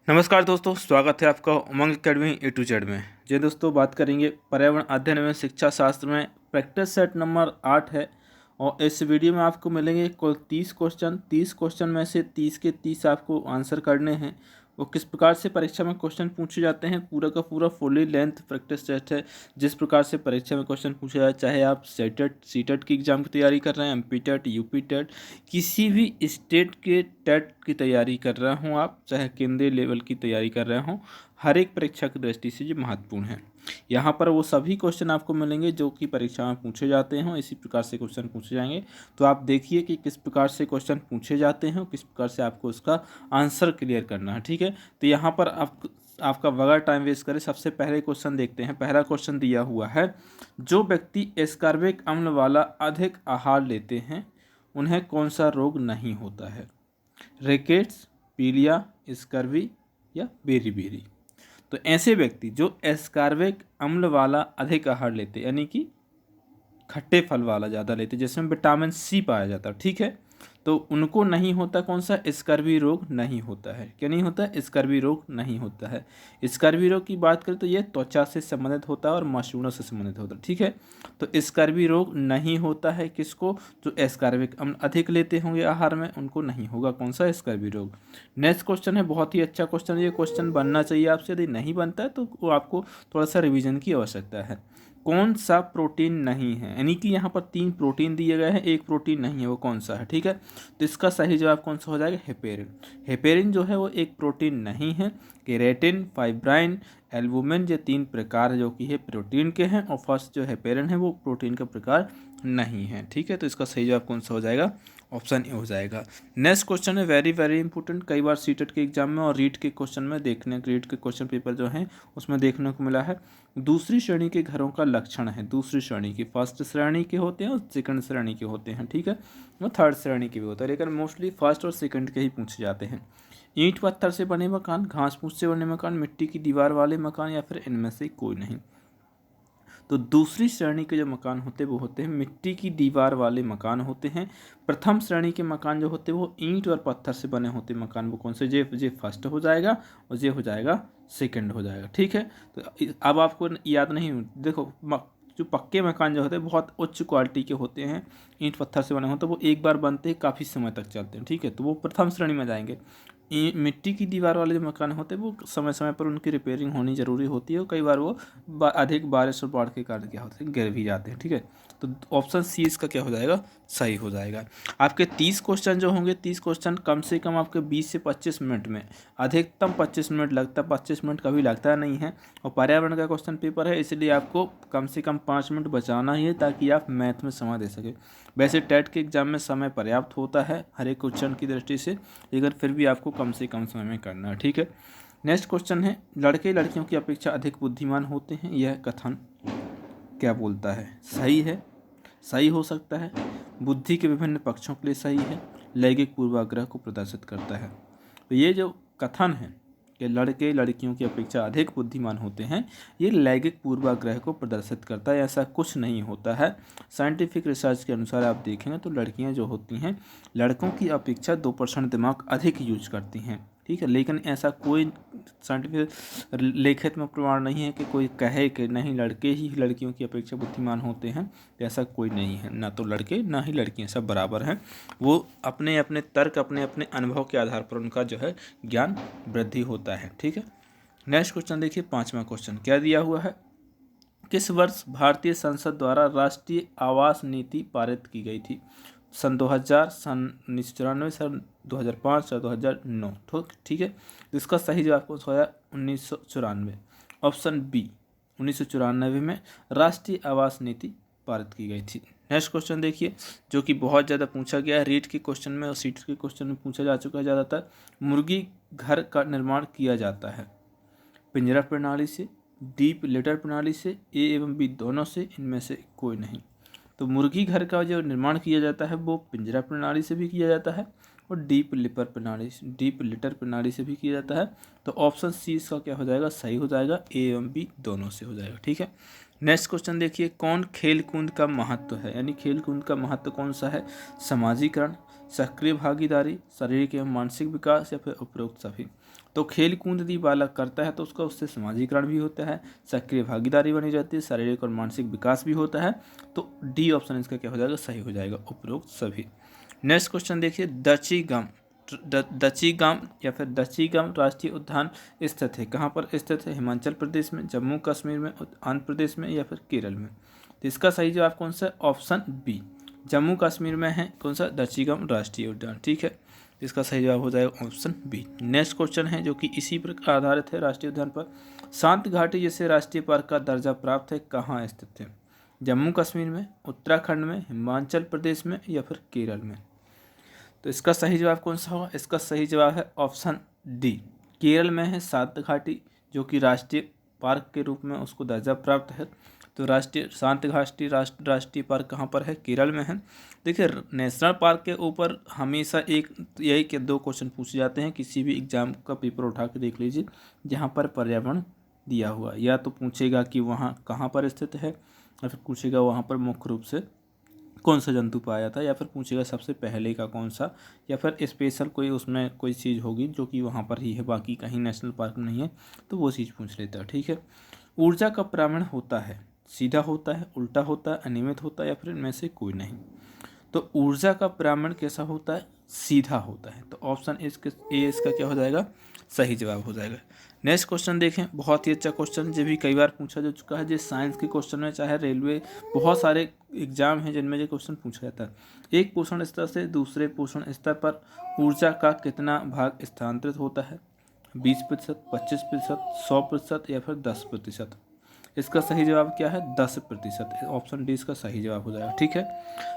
नमस्कार दोस्तों, स्वागत है आपका उमंग अकेडमी ए टू जेड में। जी दोस्तों, बात करेंगे पर्यावरण अध्ययन एवं शिक्षा शास्त्र में प्रैक्टिस सेट नंबर 8 है। और इस वीडियो में आपको मिलेंगे कुल 30 क्वेश्चन। 30 क्वेश्चन में से 30 के 30 आपको आंसर करने हैं। वो किस प्रकार से परीक्षा में क्वेश्चन पूछे जाते हैं, पूरा का पूरा फुली लेंथ प्रैक्टिस सेट है। जिस प्रकार से परीक्षा में क्वेश्चन पूछा जाए, चाहे आप सेटेट सीटेट की एग्ज़ाम की तैयारी कर रहे हैं, एमपी टेट, यूपी टेट, किसी भी स्टेट के टेट की तैयारी कर रहे हों आप, चाहे केंद्रीय लेवल की तैयारी कर रहे हों, हर एक परीक्षा की दृष्टि से ये महत्वपूर्ण है। यहाँ पर वो सभी क्वेश्चन आपको मिलेंगे जो कि परीक्षा में पूछे जाते हैं। इसी प्रकार से क्वेश्चन पूछे जाएंगे, तो आप देखिए कि किस प्रकार से क्वेश्चन पूछे जाते हैं और किस प्रकार से आपको उसका आंसर क्लियर करना है। ठीक है, तो यहाँ पर आपका बगैर टाइम वेस्ट करें सबसे पहले क्वेश्चन देखते हैं। पहला क्वेश्चन दिया हुआ है, जो व्यक्ति एस्कॉर्बिक अम्ल वाला अधिक आहार लेते हैं उन्हें कौन सा रोग नहीं होता है? रिकेट्स, पीलिया, स्कर्वी या बेरी। तो ऐसे व्यक्ति जो एस्कॉर्बिक अम्ल वाला अधिक आहार लेते, यानी कि खट्टे फल वाला ज़्यादा लेते, जिसमें विटामिन सी पाया जाता है, ठीक है, तो उनको नहीं होता कौन सा? स्कर्वी रोग नहीं होता है। क्या नहीं होता? स्कर्वी रोग नहीं होता है। स्कर्वी रोग की बात करें तो ये त्वचा से संबंधित होता है और मसूड़ों से संबंधित होता है, ठीक है। तो स्कर्वी रोग नहीं होता है किसको? जो एस्कॉर्बिक अम्ल अधिक लेते होंगे आहार में, उनको नहीं होगा कौन सा? स्कर्वी रोग। नेक्स्ट क्वेश्चन है, बहुत ही अच्छा क्वेश्चन, ये क्वेश्चन बनना चाहिए आपसे। यदि नहीं बनता है तो वो आपको थोड़ा सा रिविजन की आवश्यकता है। कौन सा प्रोटीन नहीं है? यानी कि यहाँ पर 3 प्रोटीन दिए गए हैं, एक प्रोटीन नहीं है, वो कौन सा है? ठीक है, तो इसका सही जवाब कौन सा हो जाएगा? हेपेरिन। हेपेरिन जो है वो एक प्रोटीन नहीं है। केरेटिन, फाइब्राइन, एल्बुमिन, ये 3 प्रकार जो कि है प्रोटीन के हैं, और फर्स्ट जो हेपेरिन है वो प्रोटीन का प्रकार नहीं है। ठीक है, तो इसका सही जवाब कौन सा हो जाएगा? ऑप्शन ए हो जाएगा। नेक्स्ट क्वेश्चन है वेरी वेरी इंपॉर्टेंट, कई बार सीटेट के एग्जाम में और रीट के क्वेश्चन में रीट के क्वेश्चन पेपर जो हैं उसमें देखने को मिला है। दूसरी श्रेणी के घरों का लक्षण है। दूसरी श्रेणी की, फर्स्ट श्रेणी के होते हैं और सेकंड श्रेणी के होते हैं, ठीक है, और थर्ड श्रेणी के भी होता है, लेकिन मोस्टली फर्स्ट और सेकंड के ही पूछे जाते हैं। ईंट पत्थर से बने मकान, घास फूस से बने मकान, मिट्टी की दीवार वाले मकान, या फिर इनमें से कोई नहीं। तो दूसरी श्रेणी के जो मकान होते हैं वो होते हैं मिट्टी की दीवार वाले मकान होते हैं। प्रथम श्रेणी के मकान जो होते हैं वो ईंट और पत्थर से बने होते हैं मकान, वो कौन से? जे फर्स्ट हो जाएगा और जे हो जाएगा सेकंड हो जाएगा, ठीक है। तो अब आपको याद नहीं, देखो जो पक्के मकान जो होते हैं बहुत उच्च क्वालिटी के होते हैं, ईंट पत्थर से बने होते हैं, वो एक बार बनते हैं काफ़ी समय तक चलते हैं, ठीक है, तो वो प्रथम श्रेणी में जाएंगे। मिट्टी की दीवार वाले जो मकान होते हैं वो समय समय पर उनकी रिपेयरिंग होनी ज़रूरी होती है, और कई बार वो अधिक बारिश और बाढ़ के कारण क्या होते हैं? गिर भी जाते हैं, ठीक है। तो ऑप्शन सी इसका क्या हो जाएगा? सही हो जाएगा। आपके 30 क्वेश्चन जो होंगे, 30 क्वेश्चन कम से कम आपके 20 से 25 मिनट में, अधिकतम 25 मिनट लगता है, 25 मिनट कभी लगता नहीं है। और पर्यावरण का क्वेश्चन पेपर है, इसलिए आपको कम से कम 5 मिनट बचाना ही है, ताकि आप मैथ में समय दे सकें। वैसे टेट के एग्जाम में समय पर्याप्त होता है हर एक क्वेश्चन की दृष्टि से, लेकिन फिर भी आपको कम से कम समय में करना है, ठीक है। नेक्स्ट क्वेश्चन है, लड़के लड़कियों की अपेक्षा अधिक बुद्धिमान होते हैं, यह कथन क्या बोलता है? सही है, सही हो सकता है, बुद्धि के विभिन्न पक्षों के लिए सही है, लैंगिक पूर्वाग्रह को प्रदर्शित करता है। तो ये जो कथन है कि लड़के लड़कियों की अपेक्षा अधिक बुद्धिमान होते हैं, ये लैंगिक पूर्वाग्रह को प्रदर्शित करता है, ऐसा कुछ नहीं होता है। साइंटिफिक रिसर्च के अनुसार आप देखेंगे तो लड़कियां जो होती हैं लड़कों की अपेक्षा 2% दिमाग अधिक यूज करती हैं, ठीक है, लेकिन ऐसा कोई साइंटिफिक लिखित में प्रमाण नहीं है कि कोई कहे कि नहीं लड़के ही लड़कियों की अपेक्षा बुद्धिमान होते हैं। ऐसा कोई नहीं है, ना तो लड़के ना ही लड़कियां, सब बराबर हैं। वो अपने अपने तर्क, अपने अपने अनुभव के आधार पर उनका जो है ज्ञान वृद्धि होता है, ठीक है। नेक्स्ट क्वेश्चन देखिए, 5वां क्वेश्चन क्या दिया हुआ है? किस वर्ष भारतीय संसद द्वारा राष्ट्रीय आवास नीति पारित की गई थी? सन 2000, सन 1994, सन 2005 या 2009, ठीक है। इसका सही जवाब कौन सा होगा? 1994, ऑप्शन बी। 1994 में राष्ट्रीय आवास नीति पारित की गई थी। नेक्स्ट क्वेश्चन देखिए, जो कि बहुत ज़्यादा पूछा गया है, रीट के क्वेश्चन में और सीट के क्वेश्चन में पूछा जा चुका है ज़्यादातर। मुर्गी घर का निर्माण किया जाता है पिंजरा प्रणाली से, डीप लिटर प्रणाली से, ए एवं बी दोनों से, इनमें से कोई नहीं। तो मुर्गी घर का जो निर्माण किया जाता है वो पिंजरा प्रणाली से भी किया जाता है और डीप लिटर प्रणाली से भी किया जाता है। तो ऑप्शन सी इसका क्या हो जाएगा? सही हो जाएगा, ए एवं बी दोनों से हो जाएगा, ठीक है। नेक्स्ट क्वेश्चन देखिए, कौन खेल कूद का महत्व है, यानी खेल कूद का महत्व कौन सा है? समाजीकरण, सक्रिय भागीदारी, शारीरिक एवं मानसिक विकास या फिर उपरोक्त सभी। तो खेल कूद यदि बालक करता है तो उसका उससे समाजीकरण भी होता है, सक्रिय भागीदारी बनी जाती है, शारीरिक और मानसिक विकास भी होता है। तो डी ऑप्शन इसका क्या हो जाएगा, सही हो जाएगा, उपरोक्त सभी। नेक्स्ट क्वेश्चन देखिए, दचीगाम या फिर दचीगाम राष्ट्रीय उद्यान स्थित है, कहाँ पर स्थित है, हिमाचल प्रदेश में, जम्मू कश्मीर में, आंध्र प्रदेश में या फिर केरल में। तो इसका सही जवाब कौन सा है, ऑप्शन बी, जम्मू कश्मीर में है कौन सा, दचीगाम राष्ट्रीय उद्यान। ठीक है, इसका सही जवाब हो जाएगा ऑप्शन बी। नेक्स्ट क्वेश्चन है जो कि इसी पर आधारित है, राष्ट्रीय उद्यान पर। शांत घाटी जिसे राष्ट्रीय पार्क का दर्जा प्राप्त है कहाँ स्थित है, जम्मू कश्मीर में, उत्तराखंड में, हिमाचल प्रदेश में या फिर केरल में। तो इसका सही जवाब कौन सा होगा, इसका सही जवाब है ऑप्शन डी, केरल में है शांत घाटी, जो कि राष्ट्रीय पार्क के रूप में उसको दर्जा प्राप्त है। तो राष्ट्रीय शांत घाटी राष्ट्रीय पार्क कहाँ पर है, केरल में है। देखिए, नेशनल पार्क के ऊपर हमेशा एक यही के 2 क्वेश्चन पूछे जाते हैं, किसी भी एग्जाम का पेपर उठा के देख लीजिए, जहाँ पर पर्यावरण दिया हुआ, या तो पूछेगा कि वहाँ कहाँ पर स्थित है, या फिर पूछेगा वहाँ पर मुख्य रूप से कौन सा जंतु पाया था, या फिर पूछेगा सबसे पहले का कौन सा, या फिर स्पेशल कोई उसमें कोई चीज़ होगी जो कि वहाँ पर ही है, बाकी कहीं नेशनल पार्क में नहीं है, तो वो चीज़ पूछ लेता है। ठीक है, ऊर्जा का प्रावरण होता है, सीधा होता है, उल्टा होता है, अनियमित होता है, या फिर इनमें से कोई नहीं। तो ऊर्जा का प्रावरण कैसा होता है, सीधा होता है। तो ऑप्शन ए इसका क्या हो जाएगा, सही जवाब हो जाएगा। नेक्स्ट क्वेश्चन देखें, बहुत ही अच्छा क्वेश्चन, जो भी कई बार पूछा जा चुका है, जो साइंस के क्वेश्चन में, चाहे रेलवे, बहुत सारे एग्जाम हैं जिनमें ये क्वेश्चन पूछा जाता है। एक पोषण स्तर से दूसरे पोषण स्तर पर ऊर्जा का कितना भाग स्थानांतरित होता है, 20%, 25%, 100% या फिर 10%। इसका सही जवाब क्या है, 10%। ऑप्शन डी इसका सही जवाब हो जाएगा। ठीक है,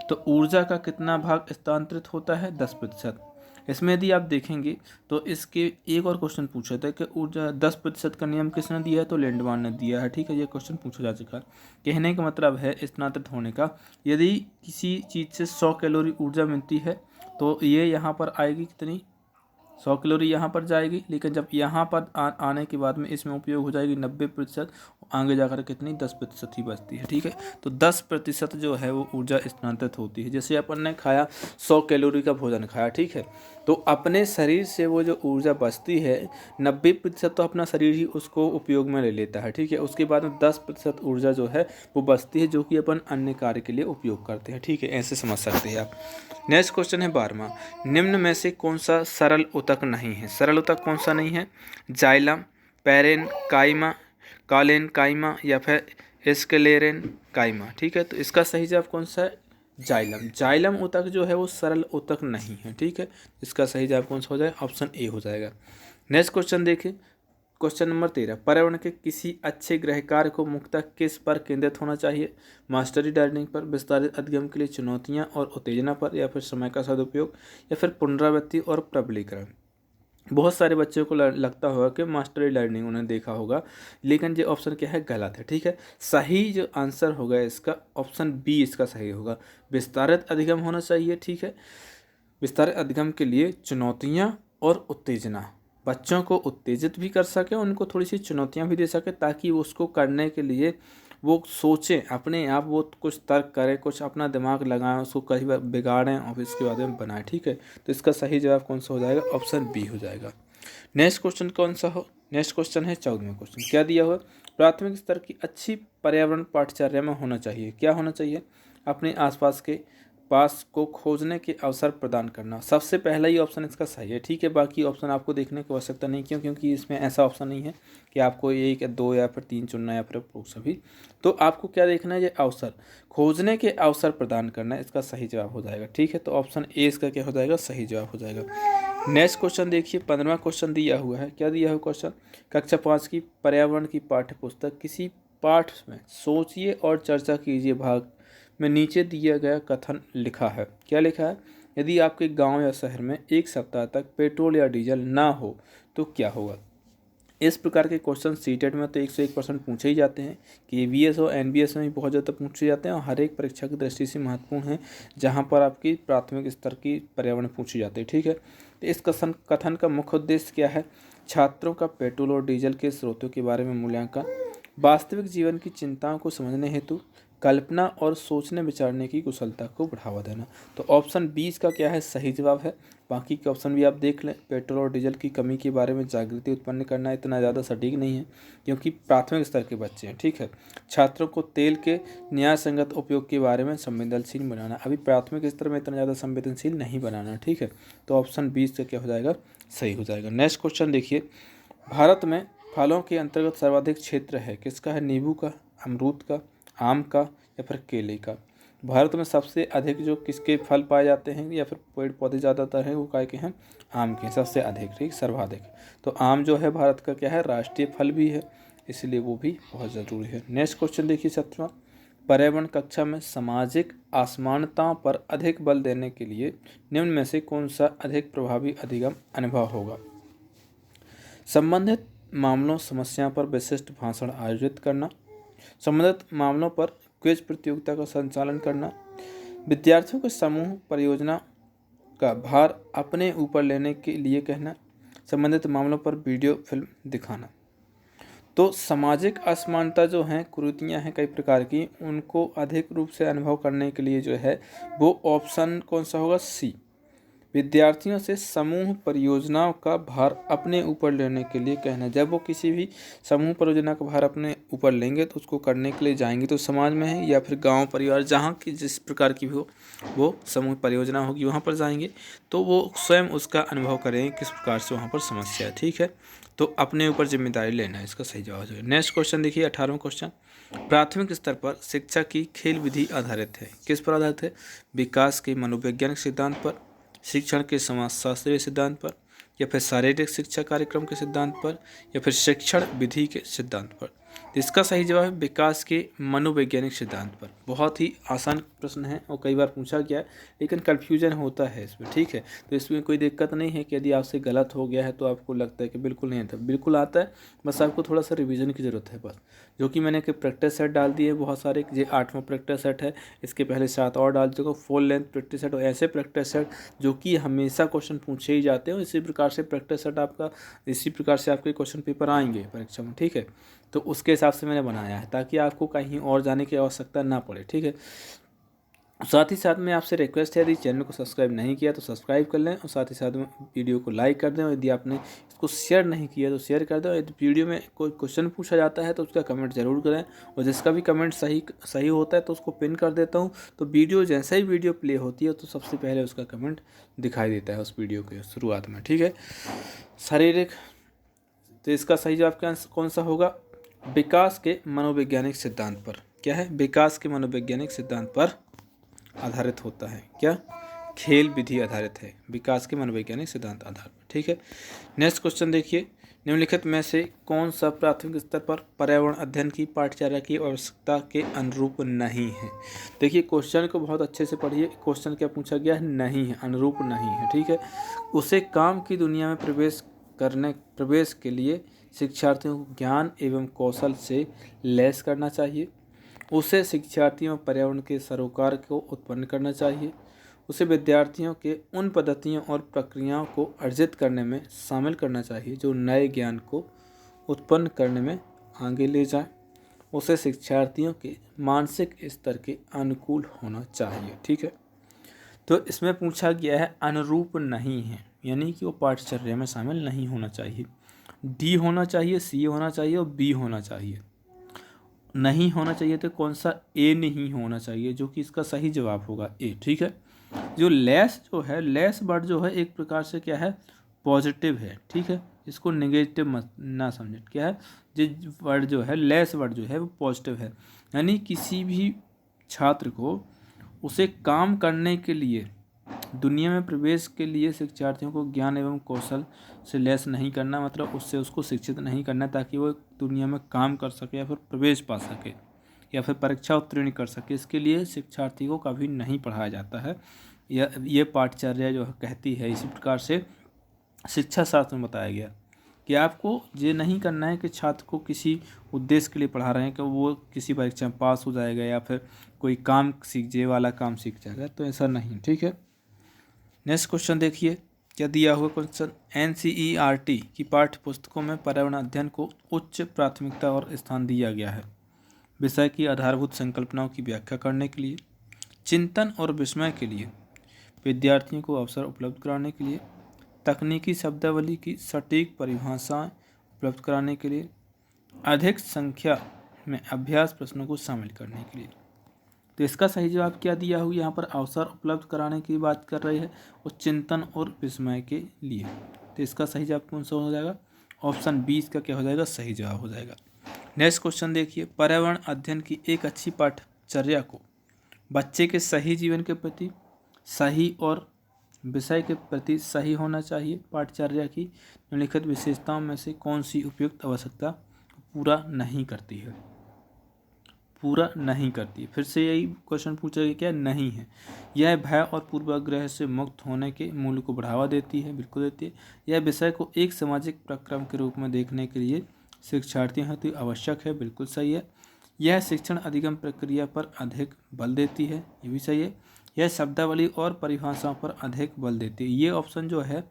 तो ऊर्जा का कितना भाग स्थानांतरित होता है, 10%। इसमें यदि आप देखेंगे तो इसके एक और क्वेश्चन पूछा था कि ऊर्जा 10% का नियम किसने दिया है, तो लैंडमान ने दिया है। ठीक है, ये क्वेश्चन पूछा जा चुका है। कहने का मतलब है स्थानांतरित होने का, यदि किसी चीज़ से 100 कैलोरी ऊर्जा मिलती है तो ये यहाँ पर आएगी कितनी, 100 कैलोरी यहाँ पर जाएगी, लेकिन जब यहाँ पर आने के बाद में इसमें उपयोग हो जाएगी 90%, आगे जाकर कितनी 10% ही बचती है। ठीक है, तो 10% जो है वो ऊर्जा स्थानांतरित होती है। जैसे अपन ने खाया 100 कैलोरी का भोजन खाया, ठीक है, तो अपने शरीर से वो जो ऊर्जा बचती है 90% तो अपना शरीर ही उसको उपयोग में ले लेता है। ठीक है, उसके बाद में 10% ऊर्जा जो है वो बचती है, जो कि अपन अन्य कार्य के लिए उपयोग करते हैं। ठीक है, ऐसे समझ सकते हैं आप। नेक्स्ट क्वेश्चन है 12वां, निम्न में से कौन सा सरल ऊतक नहीं है, सरल ऊतक कौन सा नहीं है, जाइलम, पैरेन काइमा, कालेन काइमा या फिर स्क्लेरेन काइमा। ठीक है, तो इसका सही जवाब कौन सा है, जाइलम। जाइलम ऊतक जो है वो सरल ऊतक नहीं है। ठीक है, इसका सही जवाब कौन सा हो जाएगा, ऑप्शन ए हो जाएगा। नेक्स्ट क्वेश्चन देखिए, क्वेश्चन नंबर 13, पर्यावरण के किसी अच्छे गृह कार्य को मुख्यतः किस पर केंद्रित होना चाहिए, मास्टरी लर्निंग पर, विस्तारित अधिगम के लिए चुनौतियां और उत्तेजना पर, या फिर समय का सदुपयोग, या फिर पुनरावृत्ति और प्रबलीकरण। बहुत सारे बच्चों को लगता होगा कि मास्टरी लर्निंग उन्हें देखा होगा, लेकिन ये ऑप्शन क्या है, गलत है। ठीक है, सही जो आंसर होगा इसका ऑप्शन बी इसका सही होगा, विस्तारित अधिगम होना चाहिए। ठीक है, विस्तारित अधिगम के लिए चुनौतियां और उत्तेजना, बच्चों को उत्तेजित भी कर सके, उनको थोड़ी सी चुनौतियां भी दे सके, ताकि उसको करने के लिए वो सोचें अपने आप, वो कुछ तर्क करें, कुछ अपना दिमाग लगाएं, उसको कहीं बार बिगाड़ें और फिर इसके बाद में बनाएं। ठीक है, तो इसका सही जवाब कौन सा हो जाएगा, ऑप्शन बी हो जाएगा। नेक्स्ट क्वेश्चन कौन सा हो, नेक्स्ट क्वेश्चन है 14वां क्वेश्चन, क्या दिया हुआ, प्राथमिक स्तर की अच्छी पर्यावरण पाठचर्या में होना चाहिए, क्या होना चाहिए, अपने आसपास के पास को खोजने के अवसर प्रदान करना। सबसे पहला ही ऑप्शन इसका सही है। ठीक है, बाकी ऑप्शन आपको देखने की आवश्यकता नहीं, क्यों, क्योंकि इसमें ऐसा ऑप्शन नहीं है कि आपको 1 या 2 या फिर 3 चुनना है या फिर सभी। तो आपको क्या देखना है, ये अवसर, खोजने के अवसर प्रदान करना है, इसका सही जवाब हो जाएगा। ठीक है, तो ऑप्शन ए इसका क्या हो जाएगा, सही जवाब हो जाएगा। नेक्स्ट क्वेश्चन देखिए, 15वां क्वेश्चन दिया हुआ है, क्या दिया हुआ क्वेश्चन, कक्षा 5 की पर्यावरण की पाठ्य पुस्तक किसी पाठ में सोचिए और चर्चा कीजिए भाग में नीचे दिया गया कथन लिखा है। क्या लिखा है, यदि आपके गांव या शहर में 1 सप्ताह तक पेट्रोल या डीजल ना हो तो क्या होगा। इस प्रकार के क्वेश्चन सीटेट में तो 101% पूछे ही जाते हैं, KVS और NBS में भी बहुत ज़्यादा पूछे जाते हैं, और हर एक परीक्षा की दृष्टि से महत्वपूर्ण है, जहां पर आपकी प्राथमिक स्तर की पर्यावरण पूछी जाती है। ठीक है, तो इस कथन का मुख्य उद्देश्य क्या है, छात्रों का पेट्रोल और डीजल के स्रोतों के बारे में मूल्यांकन, वास्तविक जीवन की चिंताओं को समझने हेतु कल्पना और सोचने विचारने की कुशलता को बढ़ावा देना। तो ऑप्शन 20 का क्या है सही जवाब है। बाकी के ऑप्शन भी आप देख लें। पेट्रोल और डीजल की कमी के बारे में जागृति उत्पन्न करना इतना ज़्यादा सटीक नहीं है क्योंकि प्राथमिक स्तर के बच्चे हैं, ठीक है। छात्रों को तेल के न्याय संगत उपयोग के बारे में संवेदनशील बनाना, अभी प्राथमिक स्तर में इतना ज़्यादा संवेदनशील नहीं बनाना, ठीक है। तो ऑप्शन 20 का क्या हो जाएगा, सही हो जाएगा। नेक्स्ट क्वेश्चन देखिए, भारत में फलों के अंतर्गत सर्वाधिक क्षेत्र है किसका है, नींबू का, अमरूद का, आम का या फिर केले का। भारत में सबसे अधिक जो किसके फल पाए जाते हैं या फिर पेड़ पौधे ज़्यादातर हैं वो काय के हैं, आम के सबसे अधिक, ठीक, सर्वाधिक। तो आम जो है भारत का क्या है, राष्ट्रीय फल भी है, इसलिए वो भी बहुत ज़रूरी है। नेक्स्ट क्वेश्चन देखिए 7वां, पर्यावरण कक्षा में सामाजिक असमानताओं पर अधिक बल देने के लिए निम्न में से कौन सा अधिक प्रभावी अधिगम अनुभव होगा। संबंधित मामलों समस्या पर विशिष्ट भाषण आयोजित करना, संबंधित मामलों पर क्विज प्रतियोगिता का संचालन करना, विद्यार्थियों के समूह परियोजना का भार अपने ऊपर लेने के लिए कहना, संबंधित मामलों पर वीडियो फिल्म दिखाना। तो सामाजिक असमानता जो हैं, कुरीतियाँ हैं कई प्रकार की, उनको अधिक रूप से अनुभव करने के लिए जो है वो ऑप्शन कौन सा होगा, सी, विद्यार्थियों से समूह परियोजनाओं का भार अपने ऊपर लेने के लिए कहना। जब वो किसी भी समूह परियोजना का भार अपने ऊपर लेंगे तो उसको करने के लिए जाएंगे तो समाज में है या फिर गांव परिवार जहां की जिस प्रकार की भी हो वो समूह परियोजना होगी वहां पर जाएंगे तो वो स्वयं उसका अनुभव करेंगे किस प्रकार से वहाँ पर समस्या है, ठीक है। तो अपने ऊपर जिम्मेदारी लेना है, इसका सही जवाब है। नेक्स्ट क्वेश्चन देखिए 18वां क्वेश्चन, प्राथमिक स्तर पर शिक्षा की खेल विधि आधारित है, किस पर आधारित है, विकास के मनोवैज्ञानिक सिद्धांत पर, शिक्षण के समाजशास्त्रीय सिद्धांत पर या फिर शारीरिक शिक्षा कार्यक्रम के सिद्धांत पर या फिर शिक्षण विधि के सिद्धांत पर। तो इसका सही जवाब है विकास के मनोवैज्ञानिक सिद्धांत पर। बहुत ही आसान प्रश्न है और कई बार पूछा गया है लेकिन कन्फ्यूजन होता है इसमें, ठीक है। तो इसमें कोई दिक्कत नहीं है कि यदि आपसे गलत हो गया है तो आपको लगता है कि बिल्कुल नहीं आता, बिल्कुल आता है, बस आपको थोड़ा सा रिवीजन की ज़रूरत है बस। जो कि मैंने प्रैक्टिस सेट डाल दिए बहुत सारे, ये 8वां प्रैक्टिस सेट है, इसके पहले 7 और डाल चुका, फुल लेंथ प्रैक्टिस सेट और ऐसे प्रैक्टिस सेट जो कि हमेशा क्वेश्चन पूछे ही जाते हैं। इसी प्रकार से प्रैक्टिस सेट आपका, इसी प्रकार से आपके क्वेश्चन पेपर आएंगे परीक्षा में, ठीक है। तो उसके हिसाब से मैंने बनाया है ताकि आपको कहीं और जाने की आवश्यकता ना पड़े, ठीक है। साथ ही साथ में आपसे रिक्वेस्ट है यदि चैनल को सब्सक्राइब नहीं किया तो सब्सक्राइब कर लें और साथ ही साथ में वीडियो को लाइक कर दें और यदि आपने इसको शेयर नहीं किया तो शेयर कर दें। और यदि वीडियो में कोई क्वेश्चन पूछा जाता है तो उसका कमेंट जरूर करें और जिसका भी कमेंट सही होता है तो उसको पिन कर देता हूँ। तो वीडियो जैसे ही वीडियो प्ले होती है तो सबसे पहले उसका कमेंट दिखाई देता है उस वीडियो के शुरुआत में, ठीक है। शारीरिक, तो इसका सही जवाब कौन सा होगा, विकास के मनोवैज्ञानिक सिद्धांत पर। क्या है, विकास के मनोवैज्ञानिक सिद्धांत पर आधारित होता है। क्या, खेल विधि आधारित है, विकास के मनोवैज्ञानिक सिद्धांत आधार पर, ठीक है। नेक्स्ट क्वेश्चन देखिए, निम्नलिखित में से कौन सा प्राथमिक स्तर पर पर्यावरण अध्ययन की पाठचर्या की आवश्यकता के अनुरूप नहीं है। देखिए क्वेश्चन को बहुत अच्छे से पढ़िए, क्वेश्चन क्या पूछा गया है, नहीं है, अनुरूप नहीं है, ठीक है। उसे काम की दुनिया में प्रवेश के लिए शिक्षार्थियों को ज्ञान एवं कौशल से लैस करना चाहिए। उसे शिक्षार्थियों में पर्यावरण के सरोकार को उत्पन्न करना चाहिए। उसे विद्यार्थियों के उन पद्धतियों और प्रक्रियाओं को अर्जित करने में शामिल करना चाहिए जो नए ज्ञान को उत्पन्न करने में आगे ले जाए। उसे शिक्षार्थियों के मानसिक स्तर के अनुकूल होना चाहिए, ठीक है। तो इसमें पूछा गया है अनुरूप नहीं है, यानी कि वो पाठचर्या में शामिल नहीं होना चाहिए। डी होना चाहिए, सी होना चाहिए और बी होना चाहिए। नहीं होना चाहिए तो कौन सा, ए नहीं होना चाहिए, जो कि इसका सही जवाब होगा ए, ठीक है। जो लेस जो है, लेस वर्ड जो है एक प्रकार से क्या है, पॉजिटिव है, ठीक है। इसको नेगेटिव मत ना समझें। क्या है, जो वर्ड जो है लेस वर्ड जो है वो पॉजिटिव है, यानी किसी भी छात्र को उसे काम करने के लिए, दुनिया में प्रवेश के लिए शिक्षार्थियों को ज्ञान एवं कौशल से लैस नहीं करना, मतलब उससे उसको शिक्षित नहीं करना ताकि वो दुनिया में काम कर सके या फिर प्रवेश पा सके या फिर परीक्षा उत्तीर्ण कर सके। इसके लिए शिक्षार्थी को कभी नहीं पढ़ाया जाता है। ये पाठचर्या जो कहती है, इसी प्रकार से शिक्षा शास्त्र में बताया गया कि आपको ये नहीं करना है कि छात्र को किसी उद्देश्य के लिए पढ़ा रहे हैं कि वो किसी परीक्षा में पास हो जाएगा या फिर कोई काम सीख जाए वाला काम सीख जाएगा, तो ऐसा नहीं, ठीक है। नेक्स्ट क्वेश्चन देखिए, क्या दिया हुआ क्वेश्चन, NCERT की पाठ्य पुस्तकों में पर्यावरण अध्ययन को उच्च प्राथमिकता और स्थान दिया गया है। विषय की आधारभूत संकल्पनाओं की व्याख्या करने के लिए, चिंतन और विस्मय के लिए, विद्यार्थियों को अवसर उपलब्ध कराने के लिए, तकनीकी शब्दावली की सटीक परिभाषाएं उपलब्ध कराने के लिए, अधिक संख्या में अभ्यास प्रश्नों को शामिल करने के लिए। तो इसका सही जवाब क्या दिया हुआ, यहाँ पर अवसर उपलब्ध कराने की बात कर रही है और चिंतन और विस्मय के लिए। तो इसका सही जवाब कौन सा हो जाएगा, ऑप्शन 20 का क्या हो जाएगा, सही जवाब हो जाएगा। नेक्स्ट क्वेश्चन देखिए, पर्यावरण अध्ययन की एक अच्छी पाठचर्या को बच्चे के सही जीवन के प्रति सही और विषय के प्रति सही होना चाहिए। पाठचर्या की निम्नलिखित विशेषताओं में से कौन सी उपयुक्त आवश्यकता पूरा नहीं करती है, पूरा नहीं करती। फिर से यही क्वेश्चन पूछा गया, क्या नहीं है। यह भय और पूर्वाग्रह से मुक्त होने के मूल्य को बढ़ावा देती है, बिल्कुल देती है। यह विषय को एक सामाजिक प्रक्रम के रूप में देखने के लिए शिक्षार्थियों हेतु आवश्यक है, बिल्कुल सही है। यह शिक्षण अधिगम प्रक्रिया पर अधिक बल देती है, ये भी सही है। यह शब्दावली और परिभाषाओं पर अधिक बल देती है, ये ऑप्शन जो है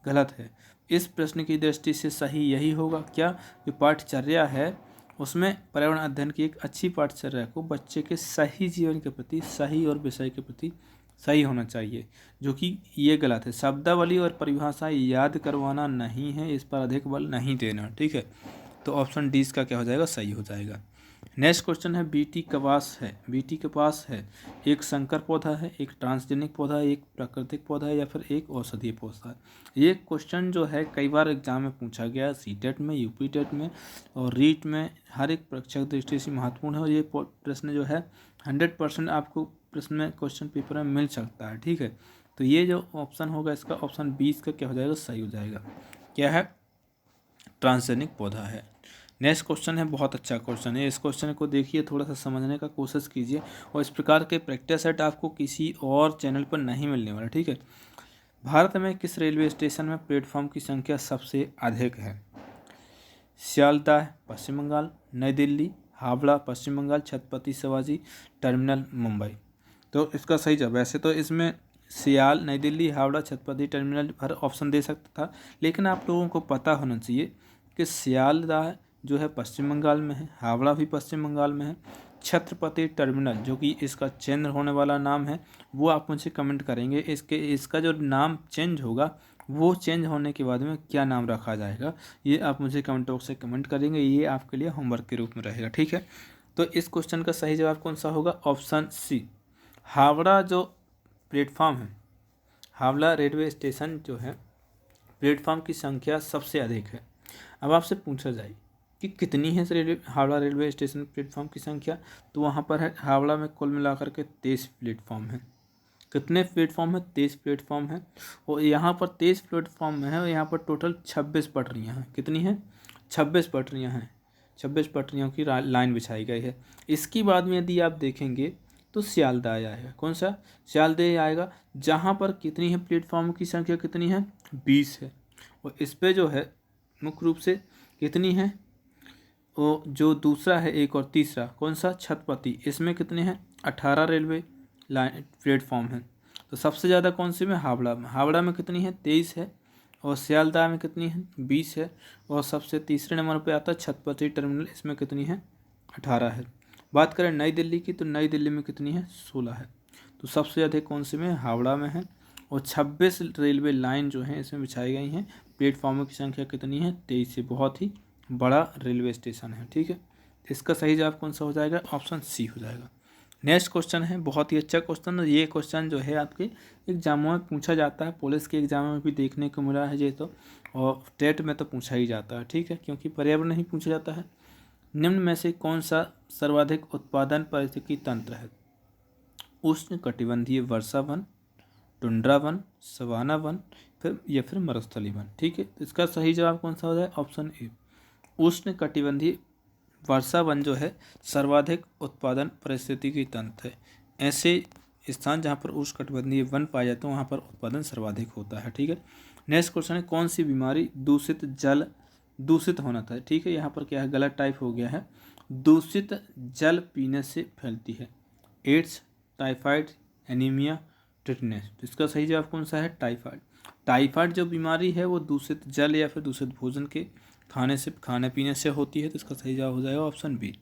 गलत है। इस प्रश्न की दृष्टि से सही यही होगा, क्या जो पाठचर्या है उसमें पर्यावरण अध्ययन की एक अच्छी पाठचर्या को बच्चे के सही जीवन के प्रति सही और विषय के प्रति सही होना चाहिए, जो कि ये गलत है। शब्दावली और परिभाषाएं याद करवाना नहीं है, इस पर अधिक बल नहीं देना, ठीक है। तो ऑप्शन डी इसका क्या हो जाएगा, सही हो जाएगा। नेक्स्ट क्वेश्चन है, बीटी कपास है, बीटी कपास है एक संकर पौधा है, एक ट्रांसजेनिक पौधा है, एक प्राकृतिक पौधा है या फिर एक औषधीय पौधा है। ये क्वेश्चन जो है कई बार एग्जाम में पूछा गया, सीटेट में, यूपी टेट में और रीट में, हर एक परीक्षा दृष्टि से महत्वपूर्ण है। और ये प्रश्न जो है 100% आपको प्रश्न में क्वेश्चन पेपर में मिल सकता है, ठीक है। तो ये जो ऑप्शन होगा इसका ऑप्शन 20 का क्या हो जाएगा, सही हो जाएगा। क्या है, ट्रांसजेनिक पौधा है। नेक्स्ट क्वेश्चन है, बहुत अच्छा क्वेश्चन है। इस क्वेश्चन को देखिए, थोड़ा सा समझने का कोशिश कीजिए और इस प्रकार के प्रैक्टिस सेट आपको किसी और चैनल पर नहीं मिलने वाला, ठीक है। भारत में किस रेलवे स्टेशन में प्लेटफॉर्म की संख्या सबसे अधिक है? सियालदाह पश्चिम बंगाल, नई दिल्ली, हावड़ा पश्चिम बंगाल, छत्रपति शिवाजी टर्मिनल मुंबई। तो इसका सही जवाब, वैसे तो इसमें सियाल, नई दिल्ली, हावड़ा, छत्रपति टर्मिनल हर ऑप्शन दे सकता था, लेकिन आप लोगों को पता होना चाहिए कि सियालदाह जो है पश्चिम बंगाल में है, हावड़ा भी पश्चिम बंगाल में है, छत्रपति टर्मिनल जो कि इसका चेंज होने वाला नाम है वो आप मुझे कमेंट करेंगे। इसका जो नाम चेंज होगा वो चेंज होने के बाद में क्या नाम रखा जाएगा, ये आप मुझे कमेंट बॉक्स से कमेंट करेंगे, ये आपके लिए होमवर्क के रूप में रहेगा, ठीक है। तो इस क्वेश्चन का सही जवाब कौन सा होगा, ऑप्शन सी। हावड़ा जो प्लेटफॉर्म है, हावड़ा रेलवे स्टेशन जो है प्लेटफॉर्म की संख्या सबसे अधिक है। अब आपसे पूछा जाए कि कितनी है हावड़ा रेलवे स्टेशन प्लेटफॉर्म की संख्या, तो वहाँ पर है हावड़ा में कुल मिलाकर के 23 प्लेटफॉर्म है। कितने प्लेटफॉर्म है, 23 प्लेटफॉर्म है। और यहाँ पर 23 प्लेटफॉर्म में है और यहाँ पर टोटल 26 पटरियाँ हैं। कितनी हैं, 26 पटरियाँ हैं, 26 पटरियों की लाइन बिछाई गई है। इसके बाद में यदि आप देखेंगे तो सियालदाह आएगा, कौन सा, सियालदाह आएगा, जहाँ पर कितनी है प्लेटफॉर्म की संख्या कितनी है, 20 है। और इस पर जो है मुख्य रूप से कितनी है, वो जो दूसरा है एक और तीसरा कौन सा, छत्रपति, इसमें कितने हैं, 18 रेलवे लाइन प्लेटफॉर्म है। तो सबसे ज़्यादा कौन से में, हावड़ा में, हावड़ा में कितनी है, 23 है। और सियालदाह में कितनी है, 20 है। और सबसे तीसरे नंबर पे आता है छत्रपति टर्मिनल, इसमें कितनी है, 18 है। बात करें नई दिल्ली की, तो नई दिल्ली में कितनी है, 16 है। तो सबसे अधिक कौन से में, हावड़ा में है। और 26 रेलवे लाइन जो हैं इसमें बिछाई गई हैं। प्लेटफॉर्मों की संख्या कितनी है, 23 से, बहुत ही बड़ा रेलवे स्टेशन है, ठीक है। इसका सही जवाब कौन सा हो जाएगा, ऑप्शन सी हो जाएगा। नेक्स्ट क्वेश्चन है, बहुत ही अच्छा क्वेश्चन है। ये क्वेश्चन जो है आपके एग्जामों में पूछा जाता है, पुलिस के एग्जाम में भी देखने को मिला है ये तो, और टेट में तो पूछा ही जाता है, ठीक है, क्योंकि पर्यावरण ही पूछा जाता है। निम्न में से कौन सा सर्वाधिक उत्पादन पारिस्थितिकी तंत्र है? उष्ण कटिबंधीय वर्षा वन, टुंड्रा वन, सवाना वन, फिर मरुस्थली वन, ठीक है। तो इसका सही जवाब कौन सा हो जाए, ऑप्शन ए, उष्ण कटिबंधीय वर्षा वन जो है सर्वाधिक उत्पादन पारिस्थितिकी तंत्र है। ऐसे स्थान जहाँ पर उष्ण कटिबंधीय वन पाए जाते हैं वहाँ पर उत्पादन सर्वाधिक होता है, ठीक है। नेक्स्ट क्वेश्चन है, कौन सी बीमारी दूषित जल, दूषित होना था, ठीक है। यहाँ पर क्या है, गलत टाइप हो गया है, दूषित जल पीने से फैलती है। AIDS, typhoid, anaemia, tetanus. तो इसका सही जवाब कौन सा है, टाइफाइड। टाइफाइड जो बीमारी है वो दूषित जल या फिर दूषित भोजन के खाने पीने से होती है। तो इसका सही जवाब हो जाएगा ऑप्शन बी।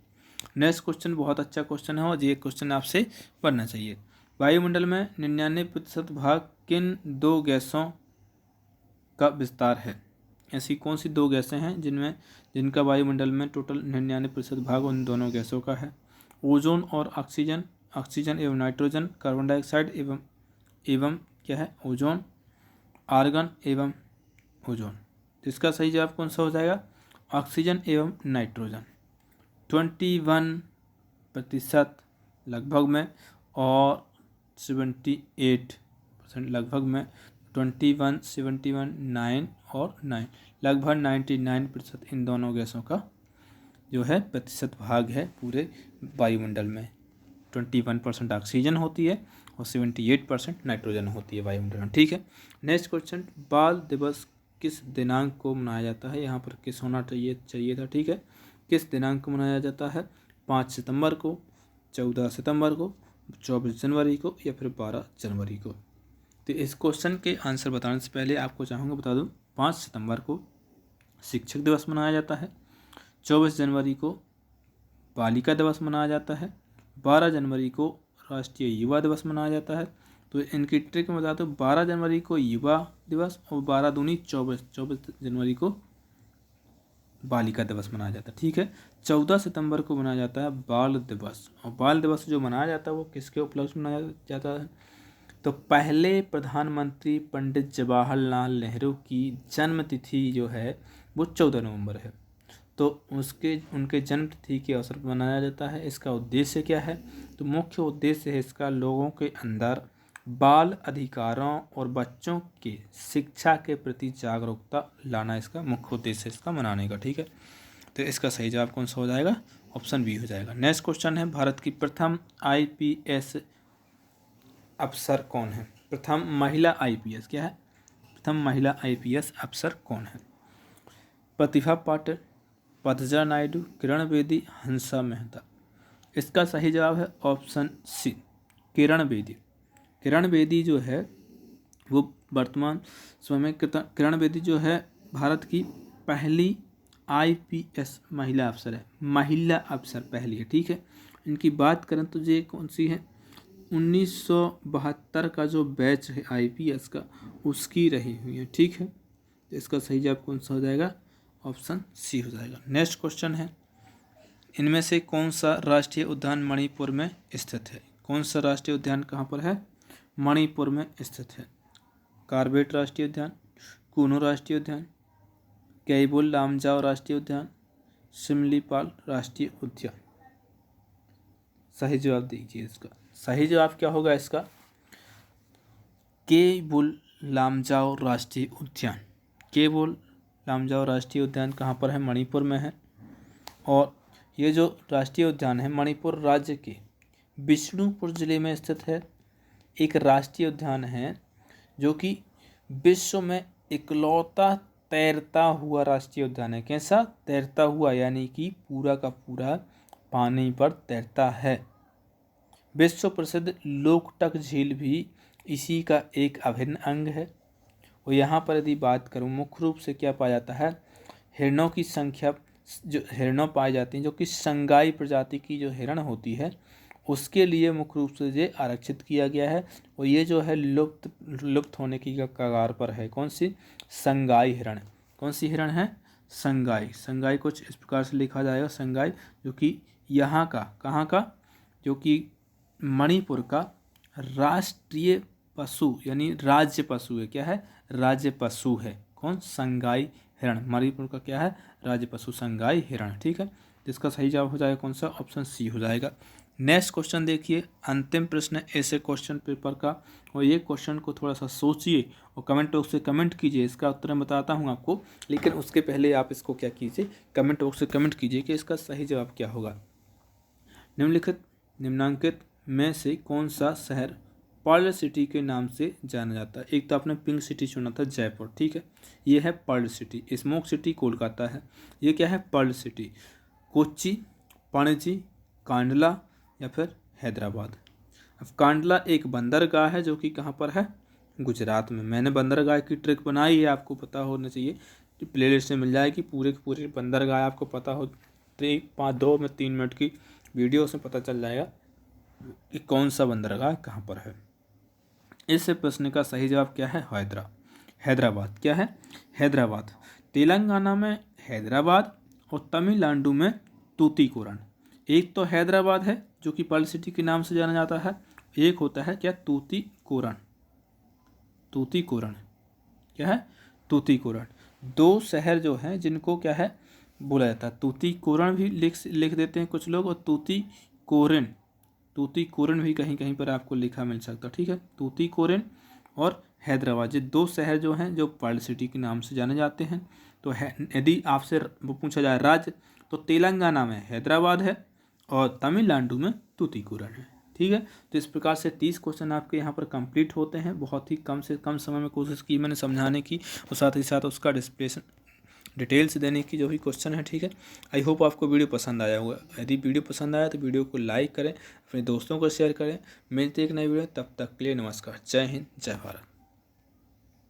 नेक्स्ट क्वेश्चन बहुत अच्छा क्वेश्चन है और ये क्वेश्चन आपसे पढ़ना चाहिए। वायुमंडल में 99% भाग किन दो गैसों का विस्तार है? ऐसी कौन सी दो गैसें हैं जिनका वायुमंडल में टोटल 99% भाग उन दोनों गैसों का है? ओजोन और ऑक्सीजन, ऑक्सीजन एवं नाइट्रोजन, कार्बन डाइऑक्साइड एवं क्या है ओजोन, आर्गन एवं ओजोन। इसका सही जवाब कौन सा हो जाएगा? ऑक्सीजन एवं नाइट्रोजन। 21% लगभग में और 78% लगभग में। 21, 71, 9 और 9 लगभग 99% इन दोनों गैसों का जो है प्रतिशत भाग है पूरे वायुमंडल में। 21% ऑक्सीजन होती है और 78% नाइट्रोजन होती है वायुमंडल में। ठीक है, नेक्स्ट क्वेश्चन, बाल दिवस किस दिनांक को मनाया जाता है? यहाँ पर किस होना चाहिए था। ठीक है, किस दिनांक को मनाया जाता है? 5 सितंबर को, 14 सितंबर को, 24 जनवरी को या फिर 12 जनवरी को। तो इस क्वेश्चन के आंसर बताने से पहले आपको चाहूँगा बता दूँ, 5 सितंबर को शिक्षक दिवस मनाया जाता है, 24 जनवरी को बालिका दिवस मनाया जाता है, 12 जनवरी को राष्ट्रीय युवा दिवस मनाया जाता है। तो इनकी ट्रिक में बता दूँ, 12 जनवरी को युवा दिवस और 12 दूनी 24 जनवरी को बालिका दिवस मनाया जाता है। ठीक है, 14 सितंबर को मनाया जाता है बाल दिवस, और बाल दिवस जो मनाया जाता है वो किसके उपलक्ष्य में मनाया जाता है? तो पहले प्रधानमंत्री पंडित जवाहरलाल नेहरू की जन्म तिथि जो है वो 14 नवंबर है। तो उनके जन्म तिथि के अवसर पर मनाया जाता है। इसका उद्देश्य क्या है? तो मुख्य उद्देश्य है इसका लोगों के अंदर बाल अधिकारों और बच्चों के शिक्षा के प्रति जागरूकता लाना, इसका मुख्य उद्देश्य है इसका मनाने का। ठीक है, तो इसका सही जवाब कौन सा हो जाएगा? ऑप्शन बी हो जाएगा। नेक्स्ट क्वेश्चन है, भारत की प्रथम IPS अफसर कौन है? प्रथम महिला IPS क्या है? प्रथम महिला IPS अफसर कौन है? प्रतिभा पाटिल, पतजा नायडू, किरण बेदी, हंसा मेहता। इसका सही जवाब है ऑप्शन सी, किरण बेदी। किरण बेदी जो है वो वर्तमान समय में किरण बेदी जो है भारत की पहली IPS महिला अफसर है। महिला अफसर पहली है। ठीक है, इनकी बात करें तो ये कौन सी है? 1972 का जो बैच है IPS का उसकी रही हुई है। ठीक है, तो इसका सही जवाब कौन सा हो जाएगा? ऑप्शन सी हो जाएगा। नेक्स्ट क्वेश्चन है, इनमें से कौन सा राष्ट्रीय उद्यान मणिपुर में स्थित है? कौन सा राष्ट्रीय उद्यान कहाँ पर है? मणिपुर में स्थित है। कार्बेट राष्ट्रीय उद्यान, कूनो राष्ट्रीय उद्यान, कैबुल लामजाओ राष्ट्रीय उद्यान, सिमलीपाल राष्ट्रीय उद्यान। सही जवाब दीजिए इसका। सही जवाब क्या होगा इसका? कैबुल लामजाओ राष्ट्रीय उद्यान। कैबुल लामजाओ राष्ट्रीय उद्यान कहाँ पर है? मणिपुर में है। और ये जो राष्ट्रीय उद्यान है मणिपुर राज्य के बिष्णुपुर जिले में स्थित है। एक राष्ट्रीय उद्यान है जो कि विश्व में इकलौता तैरता हुआ राष्ट्रीय उद्यान है। कैसा? तैरता हुआ, यानी कि पूरा का पूरा पानी पर तैरता है। विश्व प्रसिद्ध लोकटक झील भी इसी का एक अभिन्न अंग है। और यहाँ पर यदि बात करूँ, मुख्य रूप से क्या पाया जाता है? हिरणों की संख्या, जो हिरणों पाई जाती हैं जो कि संगाई प्रजाति की जो हिरण होती है उसके लिए मुख्य रूप से ये आरक्षित किया गया है। और ये जो है लुप्त होने की कगार पर है। कौन सी? संगाई हिरण। कौन सी हिरण है? संगाई। संगाई कुछ इस प्रकार से लिखा जाएगा, संगाई, जो कि यहाँ का, कहाँ का? जो कि मणिपुर का राष्ट्रीय पशु यानी राज्य पशु है। क्या है? राज्य पशु है। कौन? संगाई हिरण। मणिपुर का क्या है? राज्य पशु संगाई हिरण। ठीक है, जिसका सही जवाब हो जाएगा कौन सा? ऑप्शन सी हो जाएगा। नेक्स्ट क्वेश्चन देखिए, अंतिम प्रश्न ऐसे क्वेश्चन पेपर का, और ये क्वेश्चन को थोड़ा सा सोचिए और कमेंट बॉक्स से कमेंट कीजिए। इसका उत्तर मैं बताता हूँ आपको, लेकिन उसके पहले आप इसको क्या कीजिए, कमेंट बॉक्स से कमेंट कीजिए कि इसका सही जवाब क्या होगा। निम्नांकित में से कौन सा शहर पर्ल सिटी के नाम से जाना जाता है? एक तो आपने पिंक सिटी चुना था, जयपुर। ठीक है, ये है pearl city. Smoke city Kolkata है। ये क्या है? Pearl city. कोच्चि, पणजी, कांडला या फिर हैदराबाद। अब कांडला एक बंदरगाह है जो कि कहाँ पर है? गुजरात में। मैंने बंदरगाह की ट्रिक बनाई है, आपको पता होना चाहिए। प्लेलिस्ट में मिल जाएगी, पूरे के पूरे बंदरगाह आपको पता हो 5 2 में 3 मिनट की वीडियो, उसमें पता चल जाएगा कि कौन सा बंदरगाह कहाँ पर है। इस प्रश्न का सही जवाब क्या है? हैदराबाद। क्या है? हैदराबाद। तेलंगाना में हैदराबाद और तमिलनाडु में तूतीकोरन। एक तो हैदराबाद है जो कि पर्ल सिटी के नाम से जाना जाता है, एक होता है क्या? तूतीकोरन। क्या है? तूतीकोरन। दो शहर जो हैं जिनको क्या है बोला जाता है, तूतीकोरन भी लिख देते हैं कुछ लोग, और तूतीकोरन भी कहीं कहीं पर आपको लिखा मिल सकता है। ठीक है, तूतीकोरन और हैदराबाद, ये दो शहर जो हैं जो पर्ल सिटी के नाम से जाने जाते हैं। तो यदि आपसे वो पूछा जाए राज्य, तो तेलंगाना में हैदराबाद है और तमिलनाडु में तूतीकोरन है। ठीक है, तो इस प्रकार से 30 क्वेश्चन आपके यहाँ पर कंप्लीट होते हैं। बहुत ही कम से कम समय में कोशिश की मैंने समझाने की, और साथ ही साथ उसका डिटेल्स देने की जो भी क्वेश्चन है। ठीक है, आई होप आपको वीडियो पसंद आया होगा। यदि वीडियो पसंद आया तो वीडियो को लाइक करें, अपने दोस्तों को शेयर करें। मिलते एक नई वीडियो, तब तक के लिए नमस्कार। जय हिंद, जय भारत।